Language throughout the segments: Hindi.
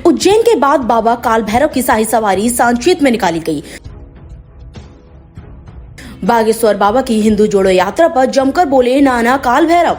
उज्जैन के बाद बाबा काल भैरव की शाही सवारी सांचीत में निकाली गई। बागेश्वर बाबा की हिंदू जोड़ो यात्रा पर जमकर बोले नाना काल भैरव।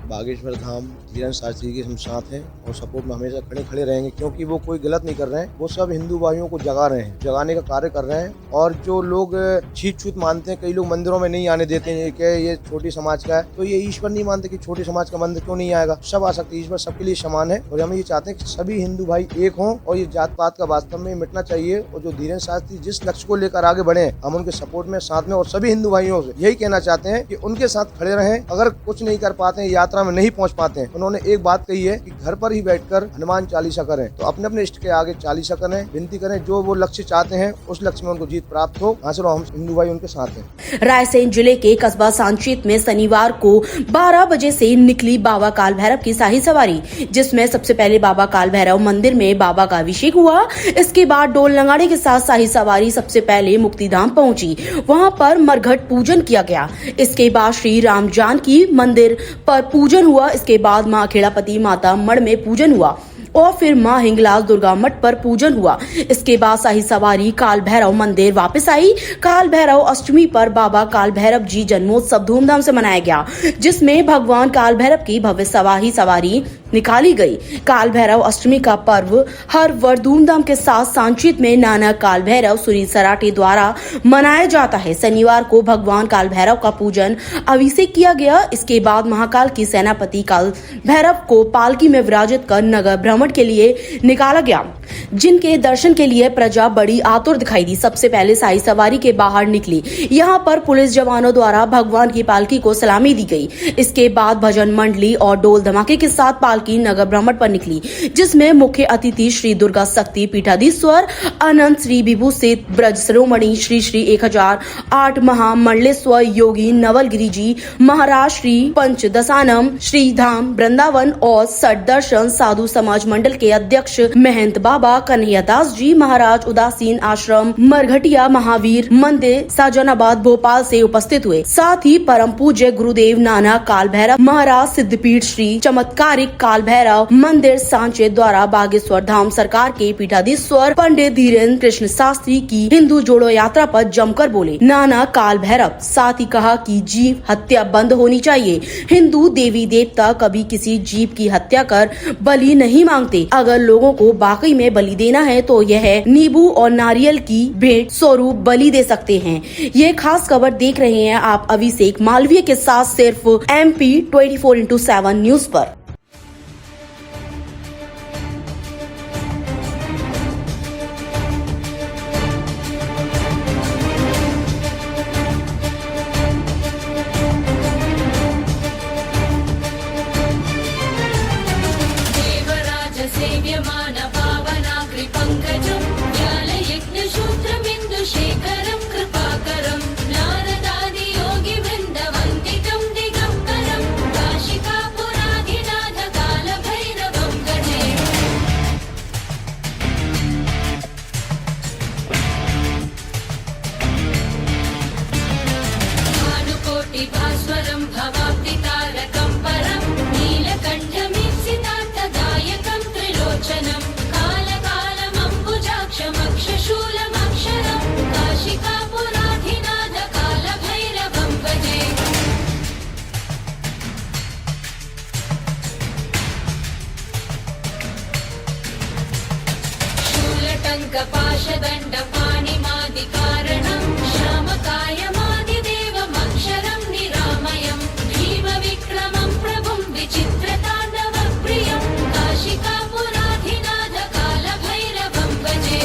बागेश्वर धाम धीरेन्द्र शास्त्री जी के हम साथ हैं और सपोर्ट में हमेशा खड़े रहेंगे, क्योंकि वो कोई गलत नहीं कर रहे हैं। वो सब हिंदू भाइयों को जगा रहे हैं, जगाने का कार्य कर रहे हैं। और जो लोग छीत छूत मानते हैं, कई लोग मंदिरों में नहीं आने देते हैं कि ये छोटी समाज का है, तो ये ईश्वर नहीं मानते कि छोटी समाज का मंदिर क्यों नहीं आएगा। सब आ सकते, ईश्वर सबके लिए समान है। और हम ये चाहते हैं कि सभी हिंदू भाई एक हों और ये जात पात का वास्तव में मिटना चाहिए। और जो धीरेन्द्र शास्त्री जिस लक्ष्य को लेकर आगे बढ़े, हम उनके सपोर्ट में साथ में और सभी हिंदू भाइयों से यही कहना चाहते हैं कि उनके साथ खड़े रहें। अगर कुछ नहीं कर पाते हैं, यात्रा में नहीं पहुंच पाते हैं, उन्होंने एक बात कही है कि घर पर ही बैठकर हनुमान चालीसा करें, तो अपने अपने इष्ट के आगे चालीसा करें, विनती करें, जो वो लक्ष्य चाहते हैं उस लक्ष्य में उनको जीत प्राप्त हो। हासिल हम हिंदू भाई उनके साथ हैं। रायसेन जिले के कस्बा सांचीत में शनिवार को 12 बजे से निकली बाबा काल भैरव की शाही सवारी, जिसमें सबसे पहले बाबा काल भैरव मंदिर में बाबा का अभिषेक हुआ। इसके बाद डोल नगाड़े के साथ शाही सवारी सबसे पहले मुक्तिधाम पहुंची। वहां पर मरघट पूजन किया गया। इसके बाद श्री राम जानकी मंदिर पर पूजन हुआ। इसके बाद मां खेड़ापति माता मढ़ में पूजन हुआ और फिर मां हिंगलाज दुर्गा मठ पर पूजन हुआ। इसके बाद शाही सवारी काल भैरव मंदिर वापस आई। काल भैरव अष्टमी पर बाबा काल भैरव जी जन्मोत्सव धूमधाम से मनाया गया, जिसमें भगवान काल भैरव की भव्य सवारी निकाली गई। काल भैरव अष्टमी का पर्व हर वर्ष धूमधाम के साथ सांचीत में नाना काल भैरव सुनील सराटे द्वारा मनाया जाता है। शनिवार को भगवान काल भैरव का पूजन अभिषेक किया गया। इसके बाद महाकाल की सेनापति काल भैरव को पालकी में विराजित कर नगर भ्रमण के लिए निकाला गया, जिनके दर्शन के लिए प्रजा बड़ी आतुर दिखाई दी। सबसे पहले शाही सवारी के बाहर निकली। यहाँ पर पुलिस जवानों द्वारा भगवान की पालकी को सलामी दी गई। इसके बाद भजन मंडली और डोल धमाके के साथ पालकी नगर भ्रमण पर निकली, जिसमें मुख्य अतिथि श्री दुर्गा शक्ति पीठाधीश्वर अनंत श्री विभूषित ब्रज शिरोमणि श्री श्री 1008 महामंडलेश्वर योगी नवलगिरी जी महाराज श्री पंचदशानम श्री धाम वृंदावन और सठ दर्शन साधु समाज मंडल के अध्यक्ष महंत बाबा कन्हैयादास जी महाराज उदासीन आश्रम मरघटिया महावीर मंदिर साजनाबाद भोपाल से उपस्थित हुए। साथ ही परम पूज्य गुरुदेव नाना काल भैरव महाराज सिद्धपीठ श्री चमत्कारिक काल भैरव मंदिर सांचीत द्वारा बागेश्वर धाम सरकार के पीठाधीश्वर पंडित धीरेन्द्र कृष्ण शास्त्री की हिंदू जोड़ो यात्रा पर जमकर बोले नाना काल भैरव। साथ ही कहा कि जीव हत्या बंद होनी चाहिए। हिंदू देवी देवता कभी किसी जीव की हत्या कर बलि नहीं मांगते। अगर लोगों को वाकई में बलि देना है तो यह नींबू और नारियल की भेंट स्वरूप बलि दे सकते हैं। ये खास खबर देख रहे हैं आप अभिषेक मालवीय के साथ सिर्फ MP 24x7 न्यूज पर। सेव्यमान पावनाग्रि पङ्कजं ज्ञानयज्ञशूत्रमिन्दुशेखरं कृपाकरं नारदादि योगि वृन्दवन्दितं दिगम्बरं काशिकापुराधिनाथ कालभैरवं भजे। भानुकोटिभास्वरं भवाब्दितारकं परं नीलकण्ठमीप्सितार्थदायकं कालकालमम्बुजाक्षमक्षशूलमक्षरं काशिकापुराधिनाथ कालभैरवं भजे। शूलटङ्कपाशदण्डपाणिमादिकारणं श्यामकायमादिदेवमक्षरं निरामयं भीमविक्रमं प्रभुं विचित्रताण्डवप्रियं काशिकापुराधिनाथ कालभैरवं भजे।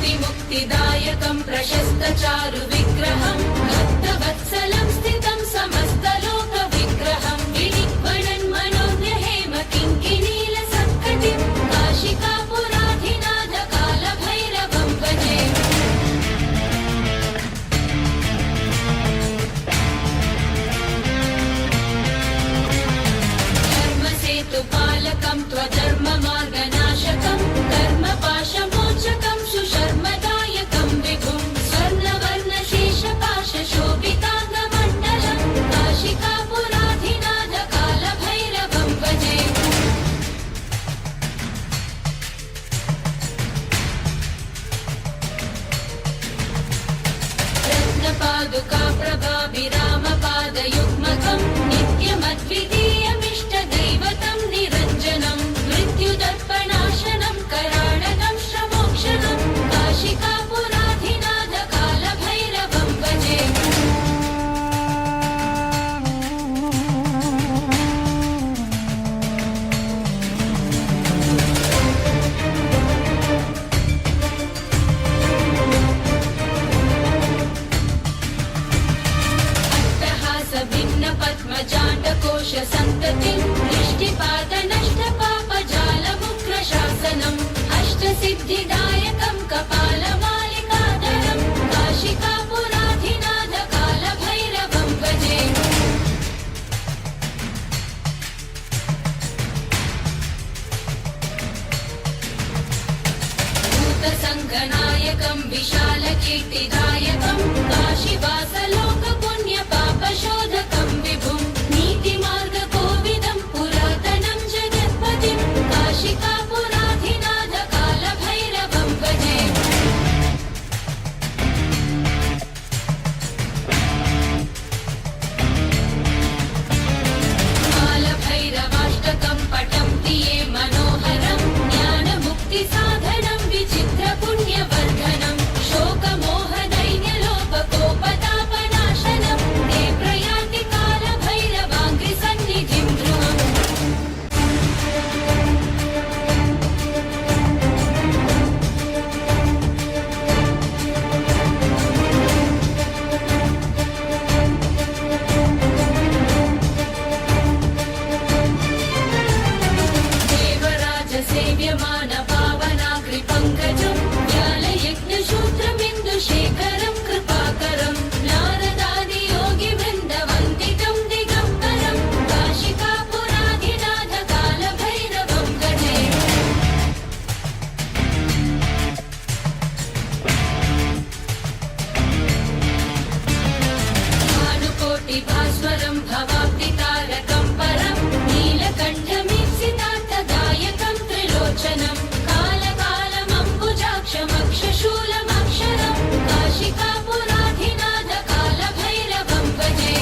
भक्तिमुक्तिदायकं प्रशस्तचारु विग्रहं भक्तवत्सलं स्थितं समस्तलोकविग्रहं विनिग्वणन् मनोज्ञहेम किङ्किणीलसत्कटिं काशिकापुराधिनाथ कालभैरवं भजे। धर्मसेतुपालकं त्वधर्ममार्ग भूतसङ्घनायकं विशालकीर्तिदायकं काशीवासलोकपुण्यपापशोधकं विभुं नीतिमार्गकोविदं पुरातनं जगत्पतिं काशिकापुराधिनाथ कालभैरवं भजे। कालभैरवाष्टकं पठन्ति ये मनोहरं ज्ञानमुक्तिसाधनं विचित्रपुण्यवर्धनं शोकमोहदैन्यलोपकोपतापनाशनं ते प्रयान्ति कालभैरवाङ्घ्रिसन्निधिं ध्रुवम्। देवराजसेव्यमान पावनाग्रिपङ्कजं ज्ञानयज्ञशूत्रमिन्दुशेखरं कृपाकरं नारदादियोगिवृन्दवन्दितं दिगम्बरं काशिकापुराधिनाथ कालभैरवं भजे। भानुकोटिभास्वरं भवाब्दितारकं परं नीलकण्ठमीप्सितार्थदायकं त्रिलोचनं कालकालमम्बुजाक्षमक्षशूलमक्षरं काशिकापुराधिनाथ कालभैरवं भजे।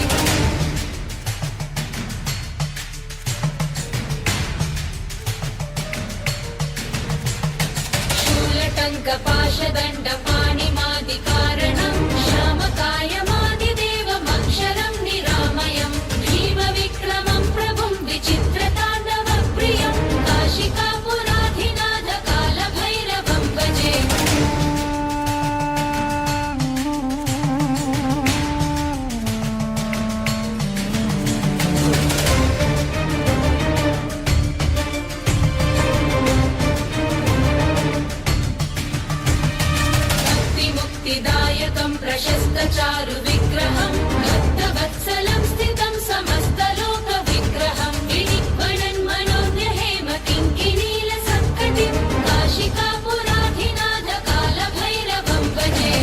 शूलटङ्कपाशदण्डपाणिमादिकारणं श्यामकायमादिदेवमक्षरं निरामयं भीमविक्रमं प्रभुं विचित्रताण्डवप्रियं काशिकापुराधिनाथ कालभैरवं भजे। भक्तिमुक्तिदायकं प्रशस्तचारुविग्रहं भक्तवत्सलं स्थितं समस्तलोकविग्रहं विनिक्वणन्मनोज्ञहेमकिङ्किनीलसत्कटिं काशिकापुराधिनाथ कालभैरवं भजे।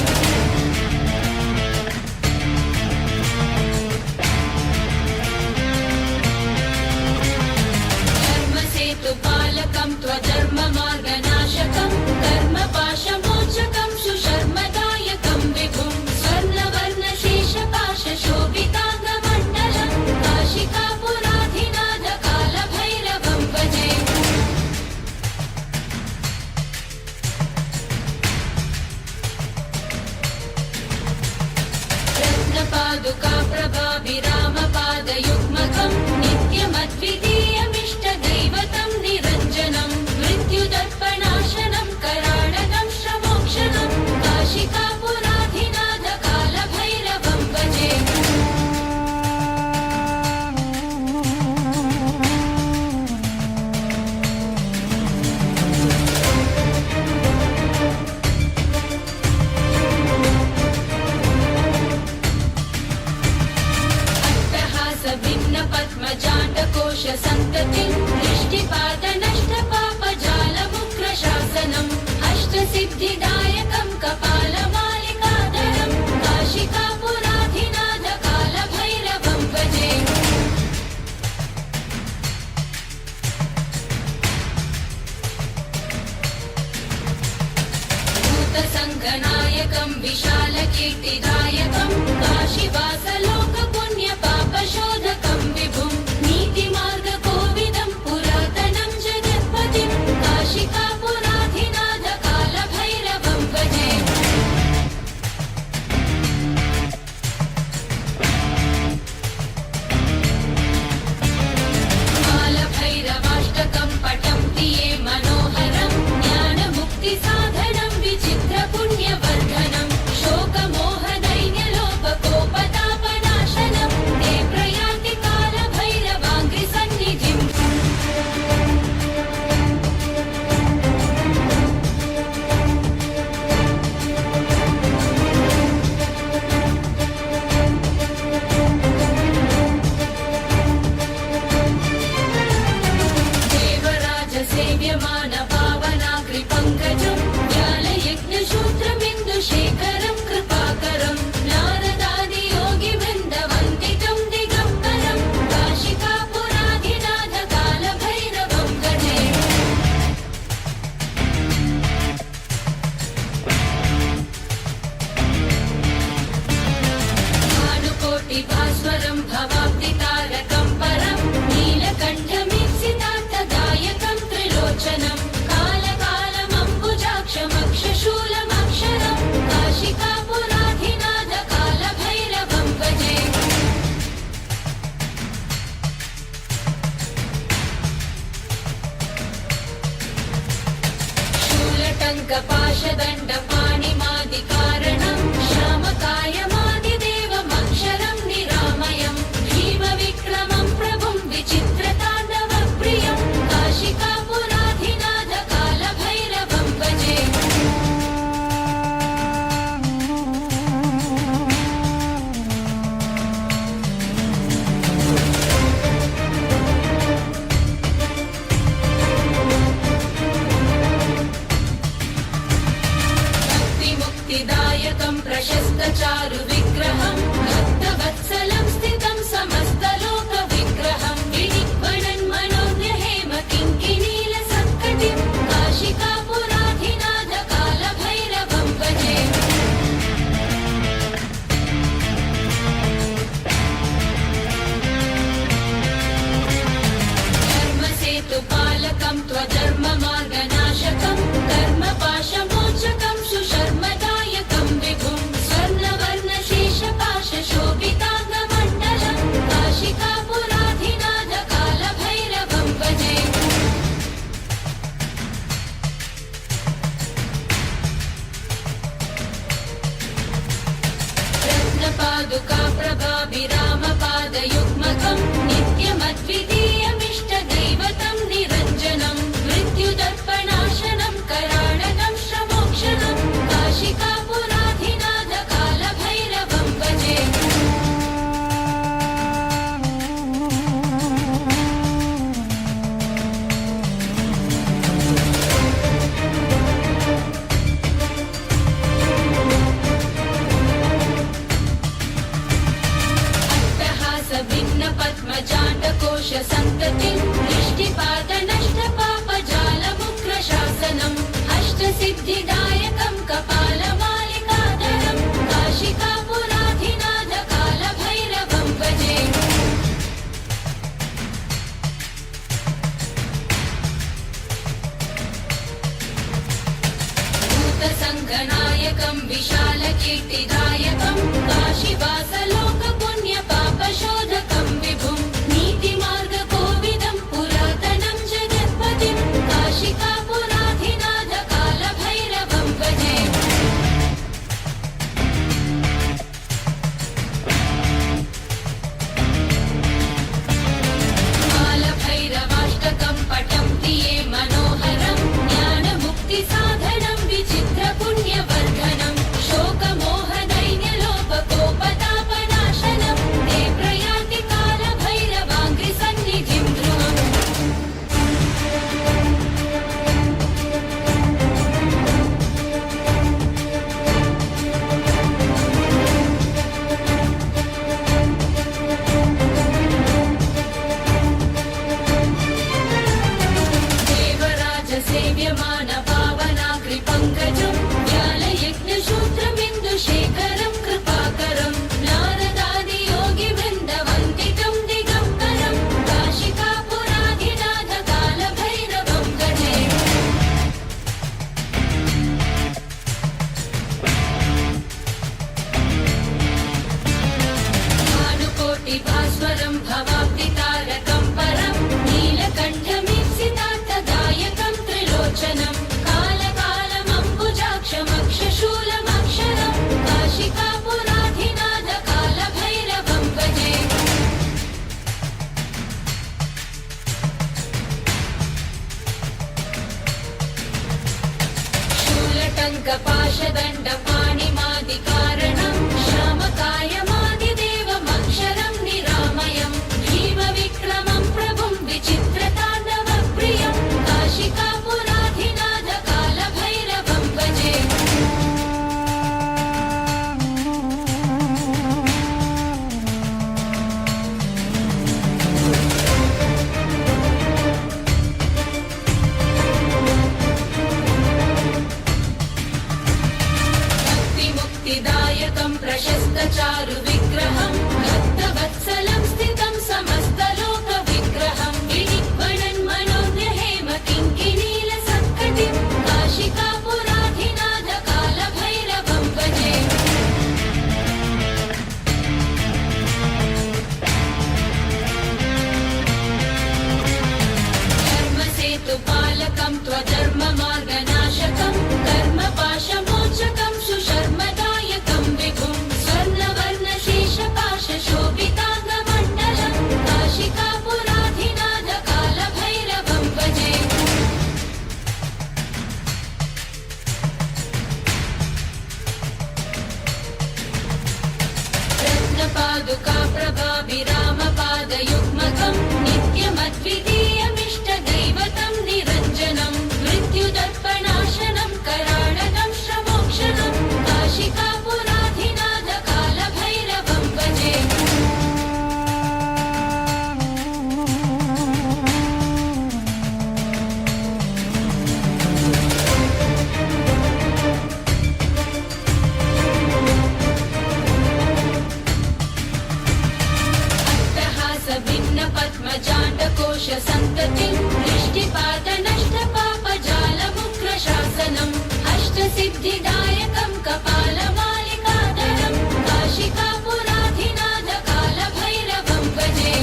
धर्मसेतुपालकं त्वधर्ममार्गनाशकं कर्मपाशमोचकं सुशर्मदायकं विभुं स्वर्णवर्णशेषपाशशोभिताङ्गमण्डलं काशिकापुराधिनाथ कालभैरवं भजे। रत्नपादुकाप्रभाभिरामपादयुग्मकं नित्यमद्वितीयमिष्टदैवतं निरञ्जनं मृत्युदर्पणाशनं कराळगं श्रमोक्षणं काशिकापुराधिनाथ कालभैरवं भजे। अट्टहासभिन्नपद्मजाण्डकोशसन्ततिं दृष्टिपातनष्टपापजालमुग्रशासनम् अष्टसिद्धिदायकं कपालमालिकाधरं काशिकापुराधिनाथ कालभैरवं भजे। भूतसङ्घनायकं विशालकीर्तिदायकं काशीवासलोकपुण्यपापशोधकं विभुं नीतिमार्गकोविदं पुरातनं जगत्पतिं काशिकापुराधिनाथ कालभैरवं भजे। कालभैरवाष्टकं पठन्ति ये मनोहरं ज्ञानमुक्तिसाधनं विचित्रपुण्यवर्धनं शोकमोहदैन्यलोपकोपतापनाशनं ते प्रयान्ति कालभैरवाङ्घ्रिसन्निधिं। देवराजसेव्यमान पावनाग्रिपङ्कजं ज्ञानयज्ञ शूलटङ्कपाशदण्डपाणिमादिकारणं श्यामकायमादिदेवमक्षरं निरामयं भीमविक्रमं प्रभुं विचित्रताण्डवप्रियं काशिकापुराधिनाथकालभैरवं भजे। भक्तिमुक्तिदायकं प्रशस्तचारु विग्रहं भक्तवत्सलं स्थितं समस्तलोकविग्रहं विनिग्वणन् मनोज्ञहेम किङ्किणीलसत्कटिं काशिकापुराधिनाथकालभैरवं भजे। धर्मसेतुपालकं त्वधर्ममार्गनाशकं कर्मपाशमोचकं सुशर्मदायकं विभुं स्वर्णवर्णशेषपाशशोभिताङ्गमण्डलं काशिकापुराधिनाथकालभैरवं भजे। रत्नपादुकाप्रभाभिरामपादयुग्मकं नित्यमद्वितीयमिष्टदैवतं निरञ्जनं मृत्युदर्पणाशनं कराळनं श्रमोक्षणं काशिकापुराधिनाथकालभैरवं भजे। अट्टहासभिन्नपद्मजाण्डकोशसन्ततिं दृष्टिपातनष्टपापजालमुग्रशासनम् अष्टसिद्धिदायकं कपालमालिकाधरं काशिकापुराधिनाथकालभैरवं भजे। भूतसङ्घनायकं विशालकीर्तिदायकं काशीवासलोकपुण्यपापशोधकं विभुं नीतिमार्गकोविदं पुरातनं जगत्पतिं काशिकापुराधिनाथकालभैरवं भजे। कालभैरवाष्टकं पठन्ति ये मनोहरं ज्ञानमुक्तिसाधनं विचित्रपुण्यवर्धनं शोकमोहदैन्यलोपकोपतापनाशनं ते प्रयान्ति कालभैरवाङ्घ्रिसन्निधिं ध्रुवम्। देवराजसेव्यमानपावनाग्रिपङ्कजं व्यालयज्ञशूत्रबिन्दुशेखरं कृपाकरं नारदादियोगिवृन्दवन्दितं दिगम्बरं काशिकापुराधिनाथकालभैरवं भजे। भानुकोटिभास्वरं भवाब्दितारकं परं नीलकण्ठमीप्सितार्थदायकं त्रिलोचनं कालकालमम्बुजाक्षमक्षशूलमक्षरं काशिकापुराधिनाथकालभैरवं भजे। शूलटङ्कपाशदण्डपाणिमादिकारणं श्यामकायमादिदेवमक्षरं निरामयं भीमविक्रमं प्रभुं विचित्रताण्डवप्रियं काशिकापुराधिनाथकालभैरवं भजे। भक्तिमुक्तिदायकं प्रशस्तचारु विग्रहं भक्तवत्सलं स्थितं समस्तलोकविग्रहं विनिग्वणन् मनोज्ञहेम किङ्किणीलसत्कटिं काशिकापुराधिनाथकालभैरवं भजे। धर्मसेतुपालकं त्वधर्ममार्गनाशकं अष्टसिद्धिदायकं कपालमालिकाधरं काशिकापुराधिनाथ कालभैरवं भजे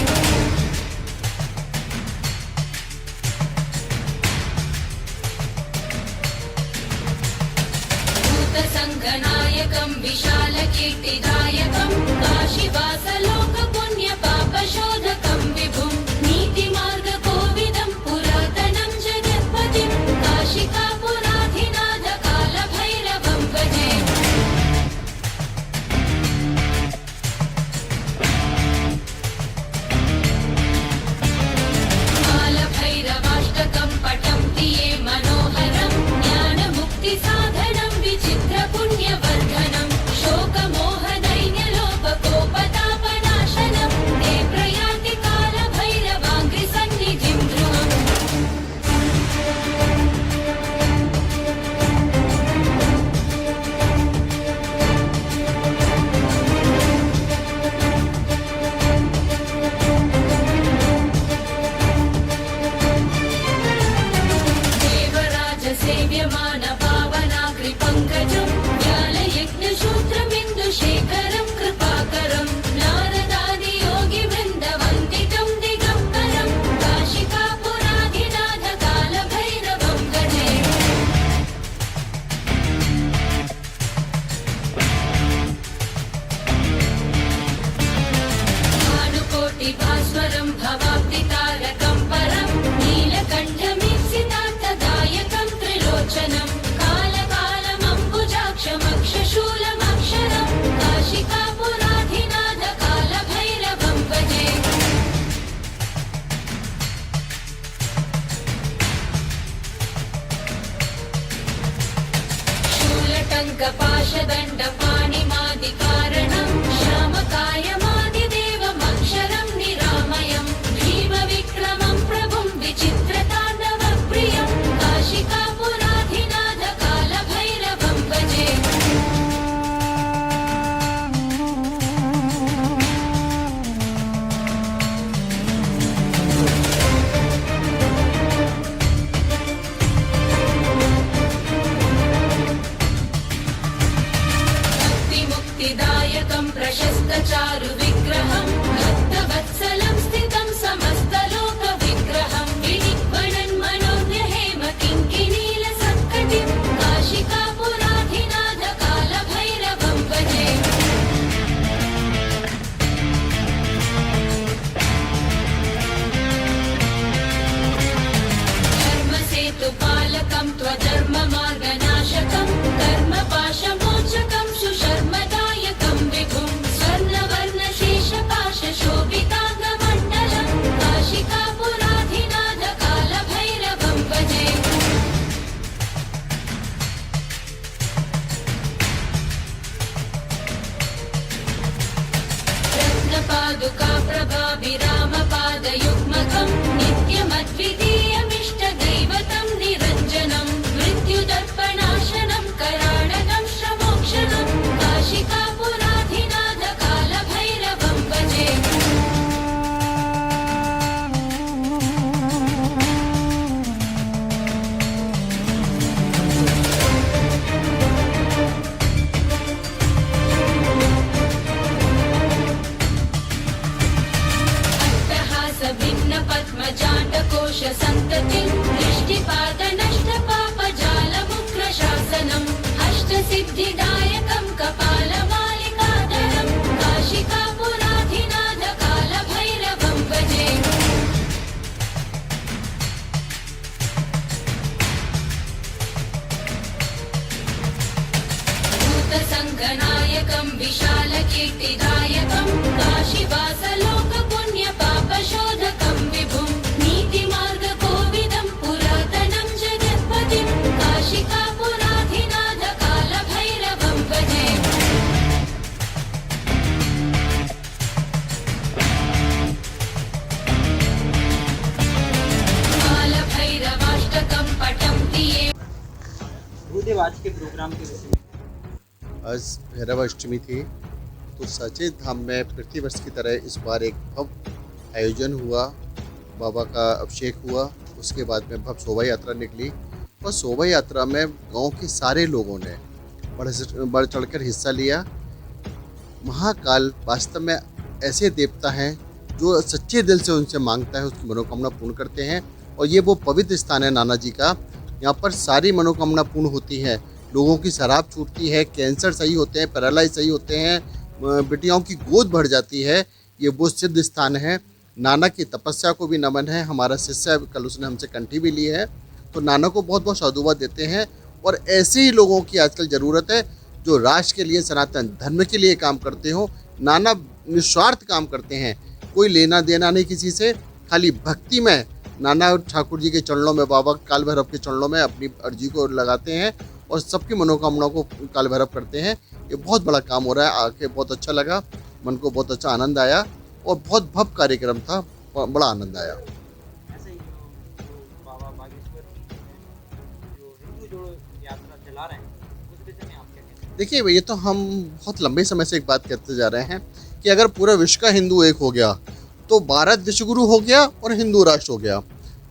भूतसङ्घनायकं विशालकीर्तिदायकं काशीवासलोकपुण्यपापशोधकं विभुं नीतिमार्गकोविदं पुरातनं जगत्पतिं काशिकापुराधिनाथ कालभैरवं भजे कालभैरवाष्टकं पठन्ति ये मनोहरं ज्ञानमुक्तिसाधनं विचित्रपुण्यवर्धनं शोकमोहदैन्यलोपकोपतापनाशनं ते प्रयान्ति कालभैरवाङ्घ्रिसन्निधिं ध्रुवम् देवराजसेव्यमानपावनाग्रिपङ्कजं ज्ञानयज्ञशूत्रमिन्दुशेखरं कृपाकरं नारदादियोगिवृन्दवन्दितं दिगम्बरं काशिकापुराधिनाथ कालभैरवं भजे भानुकोटिभास्वरं भवाब्दितारकं परं नीलकण्ठमीप्सितार्थदायकं त्रिलोचनं कालकालमम्बुजाक्षमक्षशूलमक्षरं काशिकापुराधिनाथ कालभैरवं भजे शूलटङ्कपाशदण्डपाणिमादिकारणं श्यामकायमादिदेवमक्षरं निरामयं भीमविक्रमं प्रभुं विचित्रताण्डवप्रियं काशिकापुराधिनाथ कालभैरवं भजे भक्तिमुक्तिदायकं प्रशस्तचारुविग्रहं भक्तवत्सलं स्थितं समस्तलोकविग्रहं विनिक्वणन्मनोज्ञहेमकिङ्किनीलसत्कटिं काशिकापुराधिनाथ कालभैरवं भजे धर्मसेतुपालकं त्वधर्ममार्गनाशकं कर्मपाशमोचकं सुशर्मदायकं विभुं स्वर्णवर्णशेषपाशशोभिताङ्गमण्डलं काशिकापुराधिनाथ कालभैरवं भजे रत्नपादुकाप्रभाभिरामपादयुग्मकं नित्यमद्वितीयमिष्टदैवतं निरञ्जनं मृत्युदर्पणाशनं कराळगं श्रमोक्षणं काशिकापुराधिनाथ कालभैरवं भजे अट्टहासभिन्नपद्मजाण्डकोशसन्ततिं दृष्टिपातनष्टपापजालमुग्रशासनम् अष्टसिद्धिदायकं कपालमालिकाधरं काशिकापुराधिनाथ कालभैरवं भजे भूतसङ्घनायकं विशालकीर्तिदायकं काशीवासलोकपुण्यपापशोधकं विभुं नीतिमार्गकोविदं पुरातनं जगत्पतिं काशिकापुराधिनाथ कालभैरवं भजे कालभैरवाष्टकं पठन्ति ये भूदेव आज के प्रोग्राम के विषय में आज भैरव अष्टमी थी तो सचेत धाम में प्रतिवर्ष की तरह इस बार एक भव्य आयोजन हुआ। बाबा का अभिषेक हुआ, उसके बाद में भव्य शोभा यात्रा निकली और शोभा यात्रा में गांव के सारे लोगों ने बढ़ चढ़कर हिस्सा लिया। महाकाल वास्तव में ऐसे देवता हैं जो सच्चे दिल से उनसे मांगता है उसकी मनोकामना पूर्ण करते हैं। और ये वो पवित्र स्थान है नाना जी का, यहाँ पर सारी मनोकामना पूर्ण होती है। लोगों की शराब छूटती है, कैंसर सही होते हैं, पैरालाइज सही होते हैं, बेटियों की गोद बढ़ जाती है। ये वो सिद्ध स्थान है। नाना की तपस्या को भी नमन है। हमारा शिष्य कल उसने हमसे कंठी भी ली है, तो नाना को बहुत बहुत साधुवाद देते हैं। और ऐसे ही लोगों की आजकल ज़रूरत है जो राष्ट्र के लिए, सनातन धर्म के लिए काम करते हो। नाना निस्वार्थ काम करते हैं, कोई लेना देना नहीं किसी से, खाली भक्ति में नाना ठाकुर जी के चरणों में, बाबा काल भैरव के चरणों में अपनी अर्जी को लगाते हैं और सबकी मनोकामनाओं को काल भैरव करते हैं। ये बहुत बड़ा काम हो रहा है। आके बहुत अच्छा लगा, मन को बहुत अच्छा आनंद आया और बहुत भव्य कार्यक्रम था, बड़ा आनंद आया। ऐसे ही जो बाबा बागेश्वर जो हिंदू जो यात्रा चला रहे हैं उस विषय में आप क्या कहते हैं? देखिए, ये तो हम बहुत लंबे समय से एक बात कहते जा रहे हैं कि अगर पूरा विश्व का हिंदू एक हो गया तो भारत विश्वगुरु हो गया और हिंदू राष्ट्र हो गया।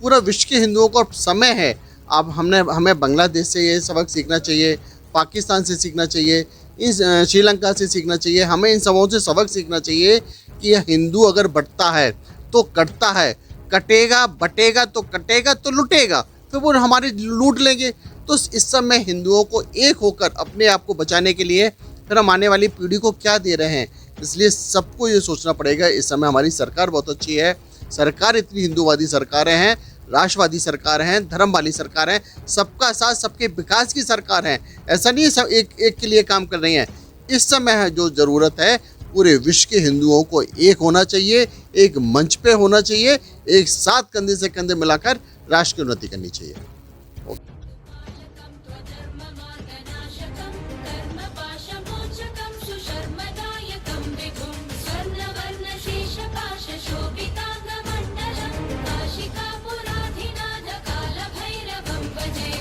पूरा विश्व के हिंदुओं का समय है। अब हमें बांग्लादेश से ये सबक सीखना चाहिए, पाकिस्तान से सीखना चाहिए, इन श्रीलंका से सीखना चाहिए। हमें इन सबों से सबक सीखना चाहिए कि हिंदू अगर बंटता है तो कटता है, कटेगा बटेगा तो कटेगा तो लुटेगा, फिर वो हमारे लूट लेंगे। तो इस समय हिंदुओं को एक होकर अपने आप को बचाने के लिए फिर हम आने वाली पीढ़ी को क्या दे रहे हैं, इसलिए सबको ये सोचना पड़ेगा। इस समय हमारी सरकार बहुत अच्छी है। सरकार इतनी हिंदूवादी सरकारें हैं, राष्ट्रवादी सरकार हैं, धर्म वाली सरकार हैं, सबका साथ सबके विकास की सरकार है। ऐसा नहीं है सब एक के लिए काम कर रही हैं। इस समय है जो ज़रूरत है, पूरे विश्व के हिंदुओं को एक होना चाहिए, एक मंच पे होना चाहिए, एक साथ कंधे से कंधे मिलाकर राष्ट्र की उन्नति करनी चाहिए। पालकं त्वधर्ममार्गनाशकं कर्मपाशमोचकं सुशर्मदायकं विभुं स्वर्णवर्णशेषपाशशोभिताङ्गमण्डलं काशिकापुराधिनाथकालभैरवं भजे।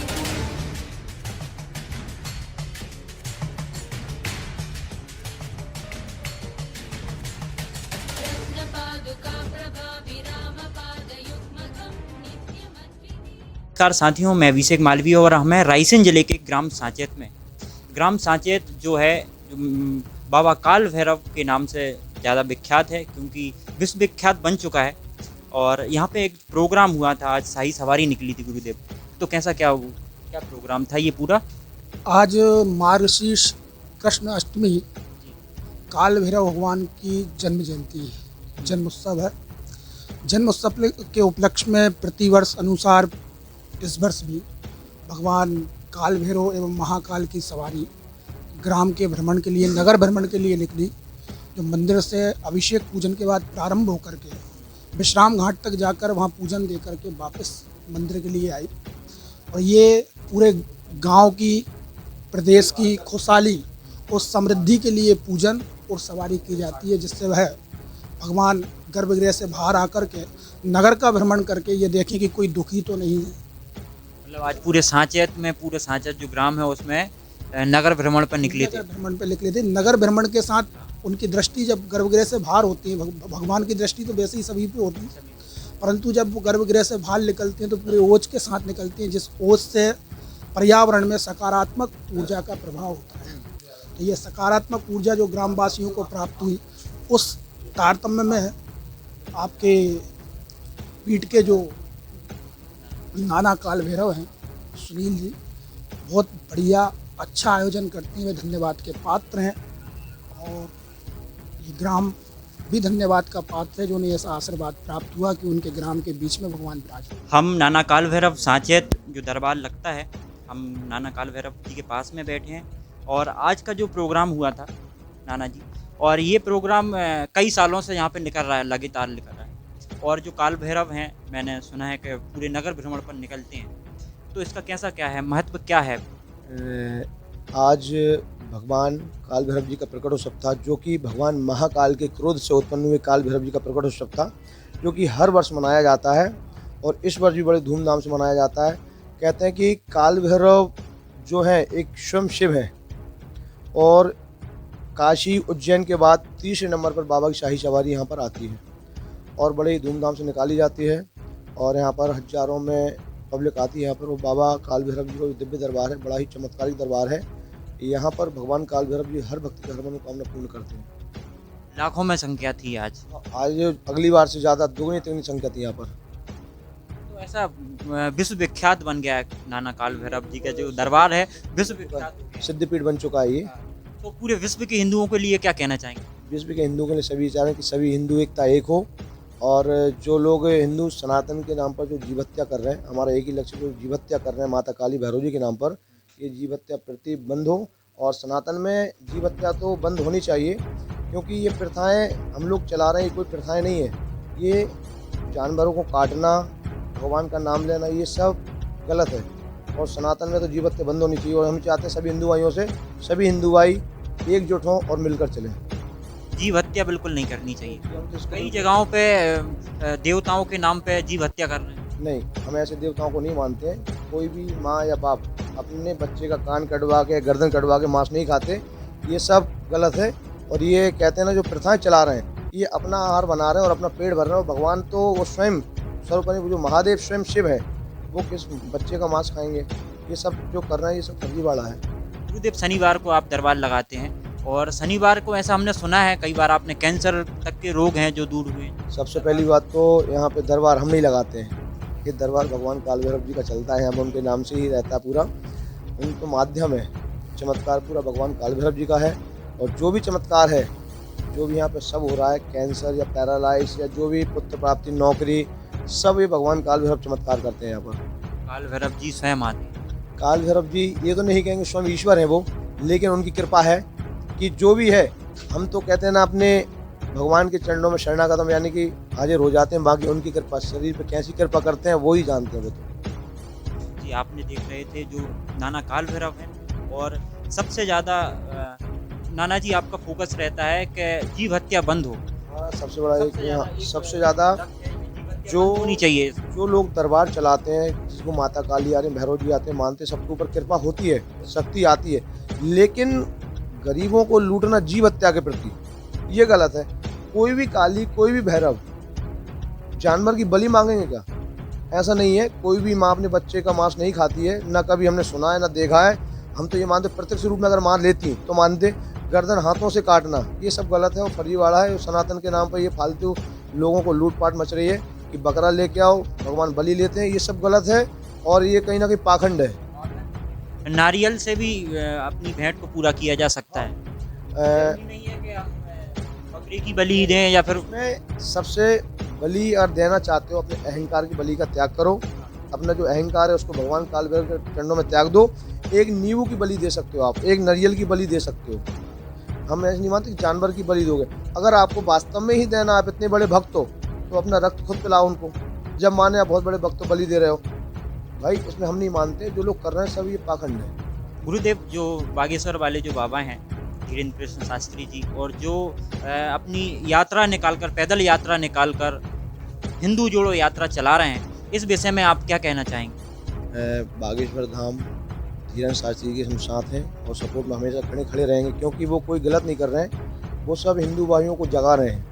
रत्नपादुका प्रभाभिरामपादयुग्मकं नित्यमन्विते। नमस्कार साथियों, मैं अभिषेक मालवीय और हम हैं रायसेन जिले के ग्राम सांचेत में। ग्राम सांचेत जो है बाबा काल भैरव के नाम से ज़्यादा विख्यात है, क्योंकि विश्व विख्यात बन चुका है। और यहाँ पे एक प्रोग्राम हुआ था, आज शाही सवारी निकली थी गुरुदेव। तो क्या प्रोग्राम था ये पूरा? आज मार्गशीर्ष कृष्ण अष्टमी काल भैरव भगवान की जन्म जयंती जन्मोत्सव है। जन्मोत्सव के उपलक्ष्य में प्रतिवर्ष अनुसार इस वर्ष भी भगवान काल भैरव एवं महाकाल की सवारी ग्राम के भ्रमण के लिए, नगर भ्रमण के लिए निकली, जो मंदिर से अभिषेक पूजन के बाद प्रारंभ होकर के विश्राम घाट तक जाकर वहाँ पूजन दे करके वापस मंदिर के लिए आई। और ये पूरे गांव की, प्रदेश की खुशहाली और समृद्धि के लिए पूजन और सवारी की जाती है, जिससे वह भगवान गर्भगृह से बाहर आकर के नगर का भ्रमण करके ये देखें कि कोई दुखी तो नहीं है। मतलब आज पूरे सांचेत जो ग्राम है उसमें नगर भ्रमण पर निकले थे। नगर भ्रमण पर निकले थे। नगर भ्रमण के साथ उनकी दृष्टि जब गर्भगृह से बाहर होती है, भगवान की दृष्टि तो वैसे ही सभी पे होती है, परंतु जब वो गर्भगृह से बाहर निकलते हैं तो पूरे ओज के साथ निकलते हैं, जिस ओज से पर्यावरण में सकारात्मक ऊर्जा का प्रभाव होता है। तो ये सकारात्मक ऊर्जा जो ग्रामवासियों को प्राप्त हुई, उस तारतम्य में आपके पीठ के जो नाना काल भैरव हैं सुनील जी, बहुत बढ़िया अच्छा आयोजन करते हैं, वे धन्यवाद के पात्र हैं। और ये ग्राम भी धन्यवाद का पात्र है जो उन्हें ऐसा आशीर्वाद प्राप्त हुआ कि उनके ग्राम के बीच में भगवान विराज। हम नाना काल भैरव सांचेत जो दरबार लगता है, हम नाना काल भैरव जी के पास में बैठे हैं। और आज का जो प्रोग्राम हुआ था नाना जी, और ये प्रोग्राम कई सालों से यहाँ पे निकल रहा है, लगातार निकल रहा है। और जो काल भैरव हैं, मैंने सुना है कि पूरे नगर भ्रमण पर निकलते हैं, तो इसका क्या है महत्व क्या है? आज भगवान काल भैरव जी का प्रकटोत्सव था, जो कि भगवान महाकाल के क्रोध से उत्पन्न हुए काल भैरव जी का प्रकटोत्सव था, जो कि हर वर्ष मनाया जाता है और इस वर्ष भी बड़े धूमधाम से मनाया जाता है। कहते हैं कि काल भैरव जो है एक स्वयं शिव है और काशी उज्जैन के बाद तीसरे नंबर पर बाबा की शाही सवारी यहाँ पर आती है और बड़े धूमधाम से निकाली जाती है। और यहाँ पर हजारों में पब्लिक आती है यहाँ पर। वो बाबा काल भैरव जी का जो दिव्य दरबार है, बड़ा ही चमत्कारिक दरबार है। यहाँ पर भगवान काल भैरव जी हर भक्त की हर मनोकामना पूर्ण करते हैं। लाखों में संख्या थी आज। आज अगली बार से ज़्यादा दुगनी तिगनी संख्या थी यहाँ पर। तो ऐसा विश्व विख्यात बन गया है नाना काल भैरव जी का जो दरबार है, विश्व विख्यात हो गया। सिद्धपीठ बन चुका है ये। तो पूरे विश्व के हिंदुओं के लिए क्या कहना चाहेंगे? विश्व के हिंदुओं के लिए सभी चाह रहे हैं कि सभी हिंदू एकता एक हो, और जो लोग हिंदू सनातन के नाम पर जो जीव हत्या कर रहे हैं, हमारा एक ही लक्ष्य, जो जीव हत्या कर रहे हैं माता काली भैरव जी के नाम पर, ये जीव हत्या प्रतिबंध हो। और सनातन में जीव हत्या तो बंद होनी चाहिए, क्योंकि ये प्रथाएं हम लोग चला रहे हैं, ये कोई प्रथाएं नहीं है। ये जानवरों को काटना, भगवान का नाम लेना, ये सब गलत है। और सनातन में तो जीव हत्या बंद होनी चाहिए। और हम चाहते हैं सभी हिंदू भाइयों से, सभी हिंदू भाई एकजुट हों और मिलकर चलें। जीव हत्या बिल्कुल नहीं करनी चाहिए। कई जगहों पे देवताओं के नाम पे जीव हत्या कर रहे हैं। नहीं, हम ऐसे देवताओं को नहीं मानते हैं। कोई भी माँ या बाप अपने बच्चे का कान कटवा के, गर्दन कटवा के मांस नहीं खाते, ये सब गलत है। और ये कहते हैं ना, जो प्रथाएं चला रहे हैं, ये अपना आहार बना रहे हैं और अपना पेट भर रहे हैं। भगवान तो वो स्वयं सर्वपरि, जो महादेव स्वयं शिव है, वो किस बच्चे का मांस खाएंगे? ये सब जो कर रहे हैं, ये सब फर्जीवाड़ा है। गुरुदेव, शनिवार को आप दरबार लगाते हैं, और शनिवार को ऐसा हमने सुना है कई बार आपने कैंसर तक के रोग हैं जो दूर हुए। सबसे पहली बात तो यहाँ पे दरबार हम नहीं लगाते हैं। ये दरबार भगवान काल भैरव जी का चलता है, हम उनके नाम से ही रहता है पूरा। उनका माध्यम है, चमत्कार पूरा भगवान काल भैरव जी का है। और जो भी चमत्कार है, जो भी यहाँ पे सब हो रहा है, कैंसर या पैरालाइज या जो भी पुत्र प्राप्ति, नौकरी, सब ये भगवान काल भैरव चमत्कार करते हैं यहाँ पर। काल भैरव जी स्वयं आते हैं। काल भैरव जी ये तो नहीं कहेंगे स्वयं ईश्वर हैं वो, लेकिन उनकी कृपा है कि जो भी है, हम तो कहते हैं ना, अपने भगवान के चरणों में शरणागतम, यानी कि हाजिर हो जाते हैं। बाकी उनकी कृपा, शरीर पे कैसी कृपा करते हैं वो ही जानते हैं वो तो। जी, आपने देख रहे थे जो नाना काल भैरव हैं, और सबसे ज़्यादा नाना जी आपका फोकस रहता है कि जीव हत्या बंद हो। हाँ, सबसे बड़ा सबसे ज़्यादा जो होनी चाहिए। जो लोग दरबार चलाते हैं, जिसको माता काली आ रही, भैरव जी आते हैं, मानते, सबके ऊपर कृपा होती है, शक्ति आती है, लेकिन गरीबों को लूटना जीव हत्या के प्रति, ये गलत है। कोई भी काली, कोई भी भैरव जानवर की बलि मांगेंगे क्या? ऐसा नहीं है। कोई भी माँ अपने बच्चे का मांस नहीं खाती है, ना कभी हमने सुना है, ना देखा है। हम तो ये मानते, प्रत्यक्ष रूप में अगर मार लेती तो मानते। गर्दन हाथों से काटना, ये सब गलत है और फर्जीवाड़ा है। सनातन के नाम पर ये फालतू लोगों को लूटपाट मच रही है कि बकरा लेके आओ, भगवान बलि लेते हैं, ये सब गलत है। और ये कहीं ना कहीं पाखंड है। नारियल से भी अपनी भेंट को पूरा किया जा सकता है। जरूरी नहीं है कि हम बकरी की बलि दें या फिर उसमें सबसे बलि और देना चाहते हो, अपने अहंकार की बलि का त्याग करो। अपना जो अहंकार है उसको भगवान काल भैरव के चरणों में त्याग दो। एक नींबू की बलि दे सकते हो आप, एक नारियल की बलि दे सकते हो। हम ऐसे नहीं मानते कि जानवर की बलि दोगे। अगर आपको वास्तव में ही देना, आप इतने बड़े भक्त हो, तो अपना रक्त खुद पिलाओ उनको। जब माने आप बहुत बड़े भक्त बलि दे रहे हो भाई, इसमें हम नहीं मानते। जो लोग कर रहे हैं सब ये पाखंड है। गुरुदेव, जो बागेश्वर वाले जो बाबा हैं धीरेन्द्र कृष्ण शास्त्री जी, और जो अपनी यात्रा निकालकर, पैदल यात्रा निकालकर हिंदू जोड़ो यात्रा चला रहे हैं, इस विषय में आप क्या कहना चाहेंगे? बागेश्वर धाम धीरेन्द्र शास्त्री जी के हम साथ हैं और सपोर्ट में हमेशा खड़े रहेंगे, क्योंकि वो कोई गलत नहीं कर रहे हैं। वो सब हिंदू भाइयों को जगा रहे हैं,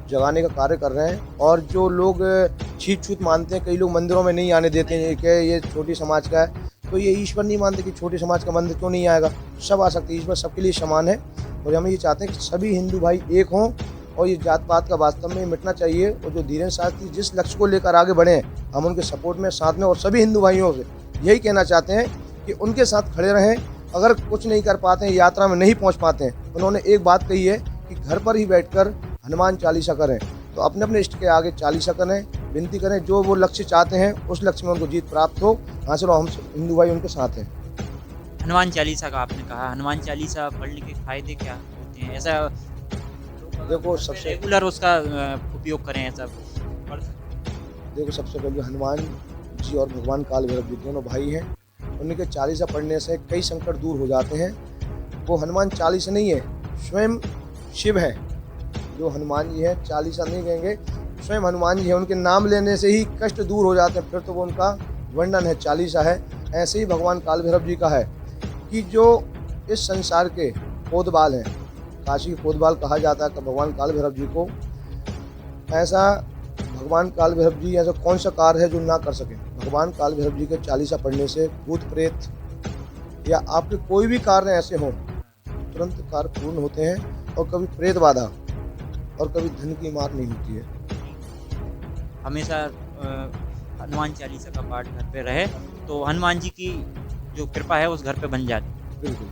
जगाने का कार्य कर रहे हैं। और जो लोग छीत छूत मानते हैं, कई लोग मंदिरों में नहीं आने देते हैं कि ये छोटी समाज का है, तो ये ईश्वर नहीं मानते कि छोटी समाज का मंदिर क्यों नहीं आएगा? सब आ सकते हैं, ईश्वर सबके लिए समान है। और हम ये चाहते हैं कि सभी हिंदू भाई एक हों, और ये जात पात का वास्तव में मिटना चाहिए। और जो धीरेन्द्र शास्त्री जिस लक्ष्य को लेकर आगे बढ़े हैं, हम उनके सपोर्ट में, साथ में, और सभी हिंदू भाइयों से यही कहना चाहते हैं कि उनके साथ खड़े रहें। अगर कुछ नहीं कर पाते हैं, यात्रा में नहीं पहुंच पाते हैं, उन्होंने एक बात कही है कि घर पर ही बैठकर हनुमान चालीसा करें। तो अपने अपने इष्ट के आगे चालीसा करें, विनती करें, जो वो लक्ष्य चाहते हैं उस लक्ष्य में उनको जीत प्राप्त हो, हासिल हो। हम हिंदू भाई उनके साथ हैं। हनुमान चालीसा का आपने कहा, हनुमान चालीसा पढ़ने के फायदे क्या होते हैं? ऐसा देखो, सबसे रेगुलर उसका उपयोग करें, ऐसा पढ़ देखो, सबसे पहले हनुमान जी और भगवान काल भैरव जी दोनों भाई हैं। उनके चालीसा पढ़ने से कई संकट दूर हो जाते हैं। वो हनुमान चालीसा नहीं है, स्वयं शिव है जो हनुमान जी है। चालीसा नहीं कहेंगे, स्वयं हनुमान जी है। उनके नाम लेने से ही कष्ट दूर हो जाते हैं, फिर तो वो उनका वर्णन है, चालीसा है। ऐसे ही भगवान काल भैरव जी का है कि जो इस संसार के कोतवाल हैं, काशी के कोतवाल कहा जाता है कि भगवान काल भैरव जी को। ऐसा भगवान काल भैरव जी ऐसा कौन सा कार्य है जो ना कर सके। भगवान काल भैरव जी के चालीसा पढ़ने से भूत प्रेत या आपके कोई भी कार्य ऐसे हों तुरंत कार्य पूर्ण होते हैं और कभी प्रेत बाधा और कभी धन की मार नहीं होती है। हमेशा हनुमान चालीसा का पाठ घर पे रहे तो हनुमान जी की जो कृपा है उस घर पे बन जाती है। बिल्कुल।